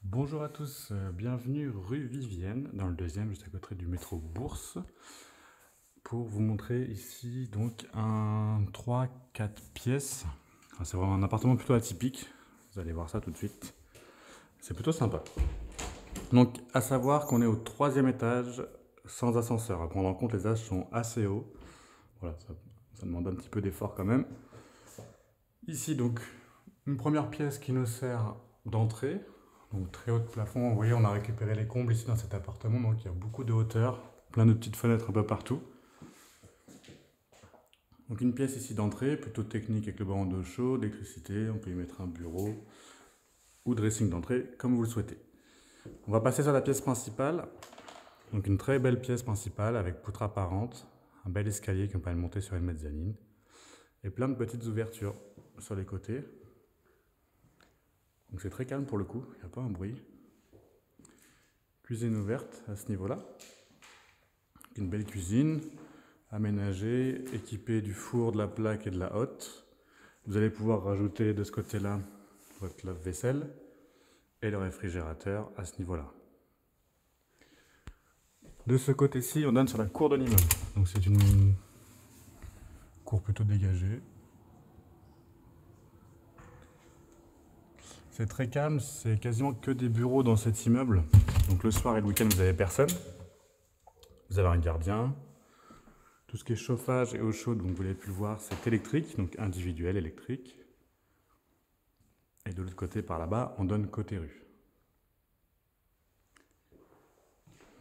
Bonjour à tous, bienvenue rue Vivienne, dans le deuxième, juste à côté du métro Bourse, pour vous montrer ici donc un 3-4 pièces. C'est vraiment un appartement plutôt atypique, vous allez voir ça tout de suite. C'est plutôt sympa. Donc à savoir qu'on est au troisième étage, sans ascenseur. À prendre en compte, les étages sont assez hauts. Voilà, ça demande un petit peu d'effort quand même. Ici donc, une première pièce qui nous sert d'entrée. Donc très haut de plafond, vous voyez on a récupéré les combles ici dans cet appartement, donc il y a beaucoup de hauteur, plein de petites fenêtres un peu partout. Donc une pièce ici d'entrée, plutôt technique avec le bord en d'eau chaude, d'électricité, on peut y mettre un bureau ou dressing d'entrée comme vous le souhaitez. On va passer sur la pièce principale, donc une très belle pièce principale avec poutre apparente, un bel escalier qu'on peut monter sur une mezzanine et plein de petites ouvertures sur les côtés. Donc c'est très calme pour le coup, il n'y a pas un bruit. Cuisine ouverte à ce niveau-là. Une belle cuisine, aménagée, équipée du four, de la plaque et de la hotte. Vous allez pouvoir rajouter de ce côté-là votre lave-vaisselle et le réfrigérateur à ce niveau-là. De ce côté-ci, on donne sur la cour de l'immeuble. Donc c'est une cour plutôt dégagée. C'est très calme, c'est quasiment que des bureaux dans cet immeuble. Donc le soir et le week-end, vous n'avez personne. Vous avez un gardien. Tout ce qui est chauffage et eau chaude, donc vous l'avez pu le voir, c'est électrique, donc individuel électrique. Et de l'autre côté, par là-bas, on donne côté rue.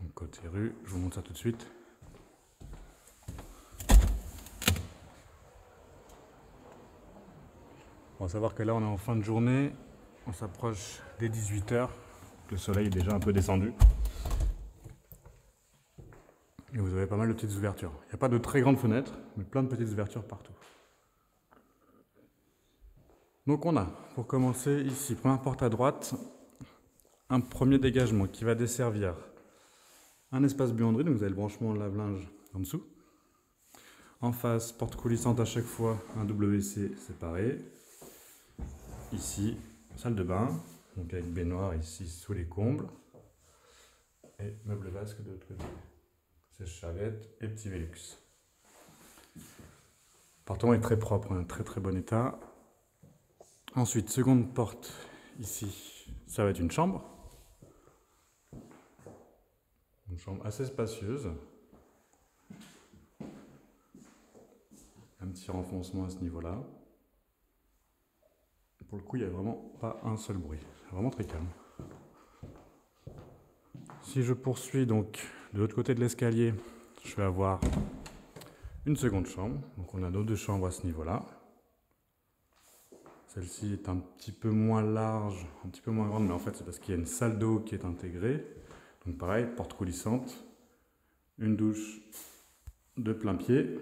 Donc côté rue, je vous montre ça tout de suite. On va savoir que là, on est en fin de journée. On s'approche des 18 h. Le soleil est déjà un peu descendu. Et vous avez pas mal de petites ouvertures. Il n'y a pas de très grandes fenêtres, mais plein de petites ouvertures partout. Donc on a, pour commencer ici, première porte à droite, un premier dégagement qui va desservir un espace buanderie, donc vous avez le branchement lave-linge en dessous. En face, porte coulissante à chaque fois, un WC séparé. Ici, salle de bain, donc avec baignoire ici sous les combles. Et meuble vasque de l'autre côté. Sèche-serviette et petit Velux. L'appartement est très propre, en très très bon état. Ensuite, seconde porte ici, ça va être une chambre. Une chambre assez spacieuse. Un petit renfoncement à ce niveau-là. Pour le coup, il n'y a vraiment pas un seul bruit. C'est vraiment très calme. Si je poursuis donc de l'autre côté de l'escalier, je vais avoir une seconde chambre. Donc on a nos deux chambres à ce niveau-là. Celle-ci est un petit peu moins large, un petit peu moins grande, mais en fait c'est parce qu'il y a une salle d'eau qui est intégrée. Donc pareil, porte coulissante, une douche de plein pied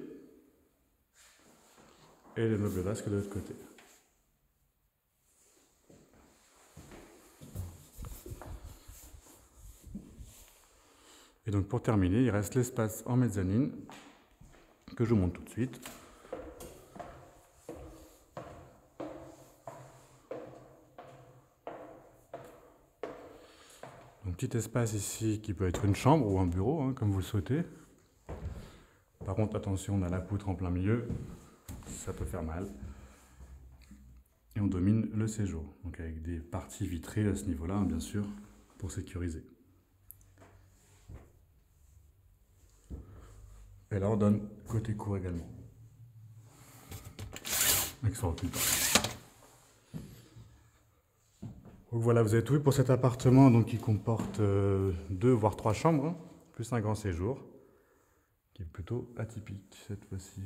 et le meuble vasque de l'autre côté. Et donc pour terminer, il reste l'espace en mezzanine que je vous montre tout de suite. Donc petit espace ici qui peut être une chambre ou un bureau, hein, comme vous le souhaitez. Par contre, attention, on a la poutre en plein milieu, ça peut faire mal. Et on domine le séjour, donc avec des parties vitrées à ce niveau-là, hein, bien sûr, pour sécuriser. Et là, on donne côté cour également. Avec son recul. Donc voilà, vous avez tout vu pour cet appartement donc, qui comporte 2 voire 3 chambres, hein, plus un grand séjour, qui est plutôt atypique cette fois-ci.